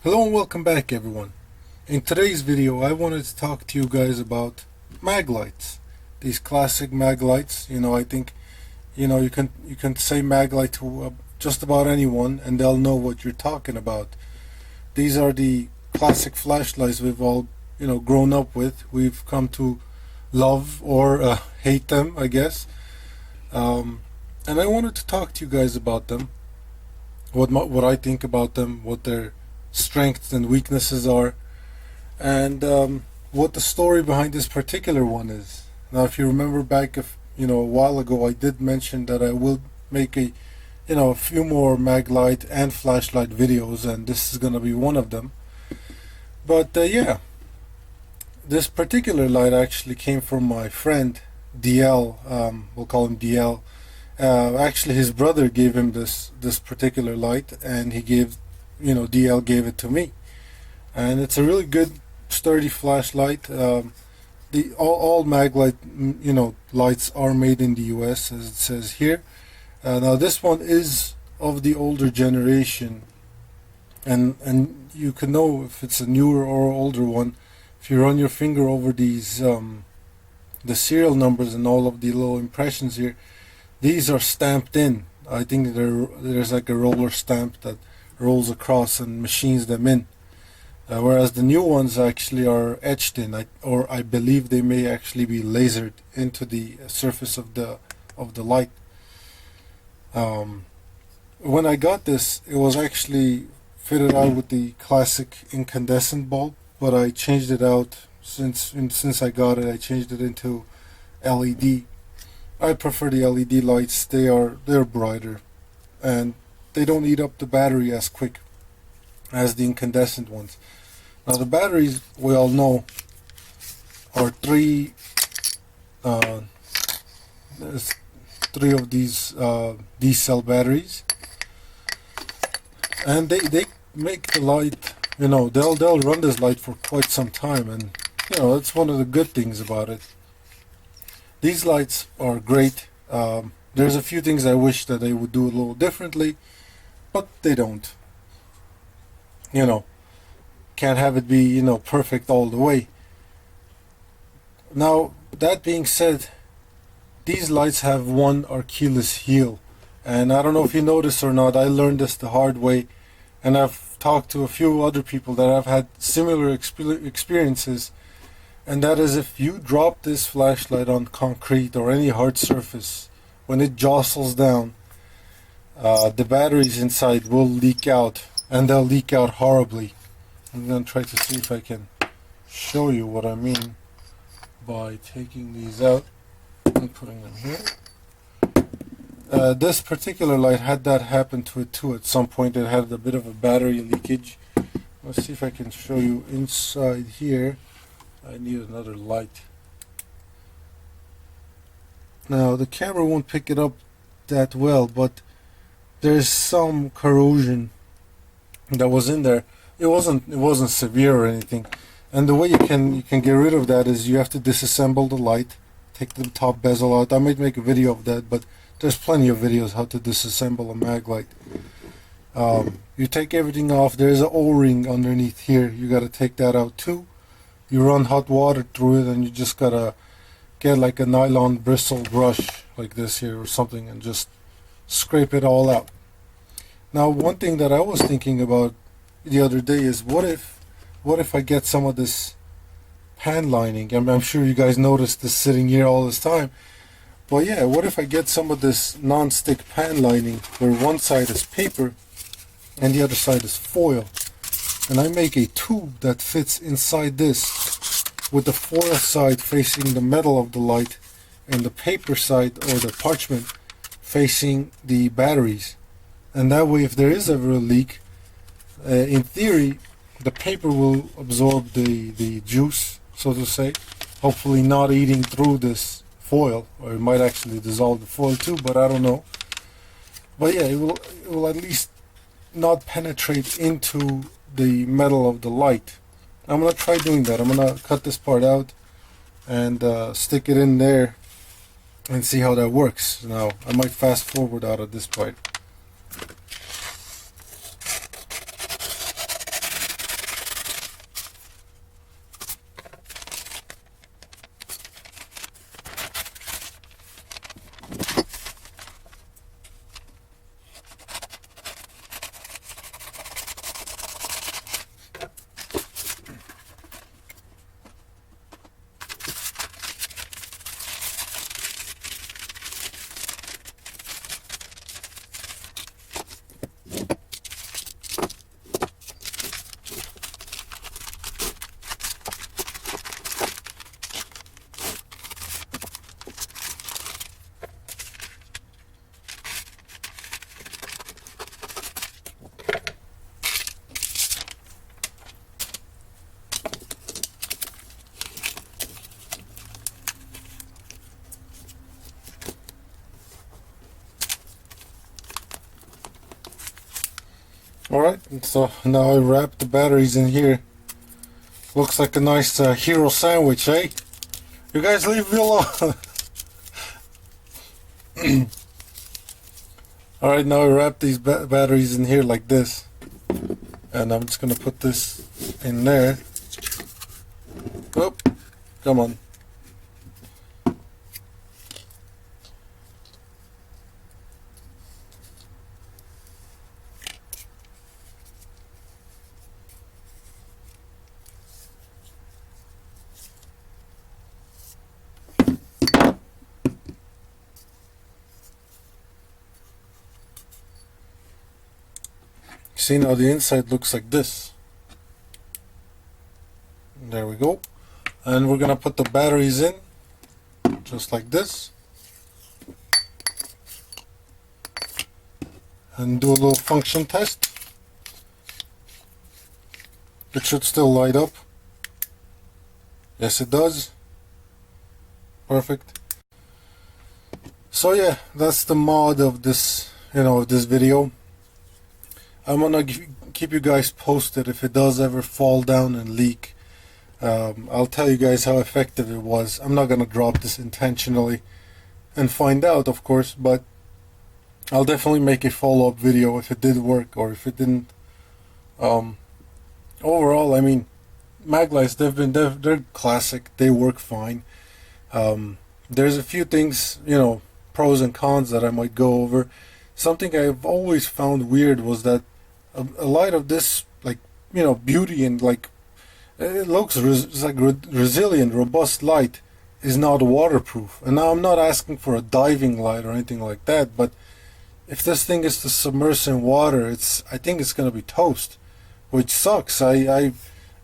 Hello and welcome back everyone. In today's video I wanted to talk to you guys about Maglites. These classic Maglites. I think you can say Maglite to just about anyone and they'll know what you're talking about. These are the classic flashlights we've all grown up with. We've come to love or hate them, I guess. And I wanted to talk to you guys about them. What I think about them, what their strengths and weaknesses are, and what the story behind this particular one is. Now, if you remember back, a while ago, I did mention that I will make a few more Maglite and flashlight videos, and this is gonna be one of them. But yeah, this particular light actually came from my friend DL. We'll call him DL. Actually, his brother gave him this particular light, and DL gave it to me, and it's a really good, sturdy flashlight. The all Maglite lights are made in the U.S., as it says here. Now this one is of the older generation, and you can know if it's a newer or older one if you run your finger over these the serial numbers and all of the little impressions here. These are stamped in. I think there's like a roller stamp that rolls across and machines them in, whereas the new ones actually are etched in, or I believe they may actually be lasered into the surface of the light. When I got this, it was actually fitted out with the classic incandescent bulb, but I changed it out since I got it. I changed it into LED. I prefer the LED lights. They're brighter, and they don't eat up the battery as quick as the incandescent ones. Now the batteries, we all know, are there's three of these D-cell batteries, and they make the light, they'll run this light for quite some time, and that's one of the good things about it. These lights are great. There's a few things I wish that they would do a little differently, but they don't. Can't have it be perfect all the way. Now, that being said, these lights have one Achilles heel, and I don't know if you noticed or not. I learned this the hard way, and I've talked to a few other people that have had similar experiences, and that is, if you drop this flashlight on concrete or any hard surface, when it jostles down, the batteries inside will leak out, and they'll leak out horribly. I'm going to try to see if I can show you what I mean by taking these out and putting them here. This particular light had that happen to it too. At some point it had a bit of a battery leakage. Let's see if I can show you inside here. I need another light. Now the camera won't pick it up that well, but there's some corrosion that was in there. It wasn't severe or anything, and the way you can get rid of that is you have to disassemble the light, take the top bezel out. I might make a video of that, but there's plenty of videos how to disassemble a Maglite. You take everything off. There's an O-ring underneath here. You got to take that out too. You run hot water through it, and you just gotta get like a nylon bristle brush like this here or something and just scrape it all out. Now, one thing that I was thinking about the other day is what if I get some of this pan lining? I'm sure you guys noticed this sitting here all this time, but yeah, what if I get some of this non-stick pan lining where one side is paper and the other side is foil, and I make a tube that fits inside this, with the foil side facing the metal of the light and the paper side or the parchment facing the batteries. And that way, if there is ever a leak, in theory the paper will absorb the juice, so to say, hopefully not eating through this foil, or it might actually dissolve the foil too, but I don't know. But yeah, it will at least not penetrate into the metal of the light. I'm gonna try doing that. I'm gonna cut this part out and stick it in there and see how that works. Now I might fast forward out of this part. Alright, so now I wrap the batteries in here. Looks like a nice hero sandwich, eh? You guys leave me alone. Alright, now I wrap these batteries in here like this. And I'm just going to put this in there. Oh, come on. See, now the inside looks like this. There we go. And we're gonna put the batteries in just like this and do a little function test. It should still light up. Yes, it does. Perfect. So yeah, that's the mod of this, this video. I'm gonna keep you guys posted if it does ever fall down and leak. I'll tell you guys how effective it was. I'm not gonna drop this intentionally and find out, of course, but I'll definitely make a follow-up video if it did work or if it didn't. Overall, I mean, Maglites, they're classic. They work fine. There's a few things, pros and cons that I might go over. Something I've always found weird was that a light of this, beauty and it looks resilient, robust light is not waterproof. And now I'm not asking for a diving light or anything like that, but if this thing is to submerge in water, I think it's gonna be toast, which sucks. I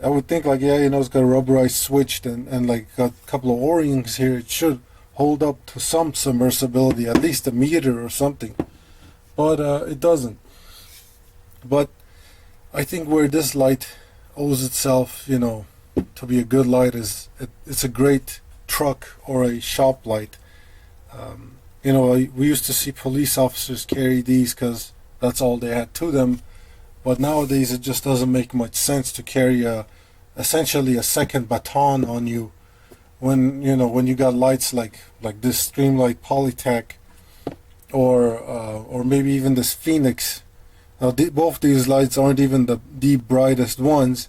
would think it's got a rubberized switch and got a couple of O-rings here. It should hold up to some submersibility, at least a meter or something, but it doesn't. But I think where this light owes itself, to be a good light is it's a great truck or a shop light. We used to see police officers carry these because that's all they had to them, but nowadays it just doesn't make much sense to carry essentially a second baton on you when you got lights like this Streamlight Polytech or maybe even this Phoenix. Now both these lights aren't even the brightest ones,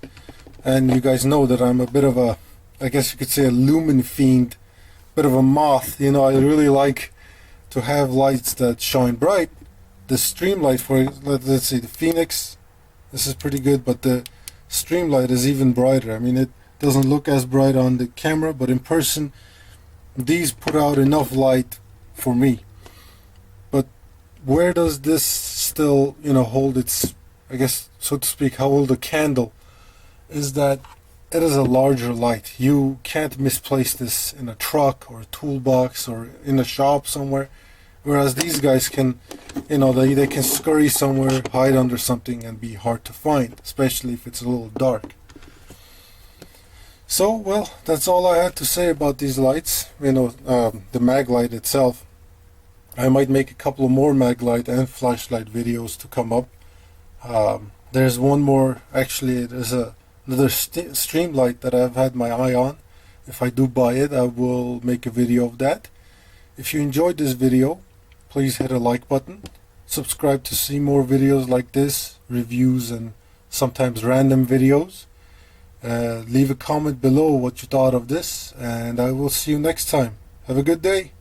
and you guys know that I'm a bit of a, I guess you could say, a lumen fiend, bit of a moth. I really like to have lights that shine bright. The Streamlight, let's see, the Phoenix, this is pretty good, but the Streamlight is even brighter. I mean, it doesn't look as bright on the camera, but in person these put out enough light for me. But where does this still hold its, I guess, so to speak, hold a candle, is that it is a larger light. You can't misplace this in a truck or a toolbox or in a shop somewhere, whereas these guys can, they can scurry somewhere, hide under something, and be hard to find, especially if it's a little dark. So, well, that's all I had to say about these lights. The Maglite itself. I might make a couple of more Maglite and flashlight videos to come up. There's one more, actually, there's another Streamlight that I've had my eye on. If I do buy it, I will make a video of that. If you enjoyed this video, please hit a like button. Subscribe to see more videos like this, reviews and sometimes random videos. Leave a comment below what you thought of this, and I will see you next time. Have a good day.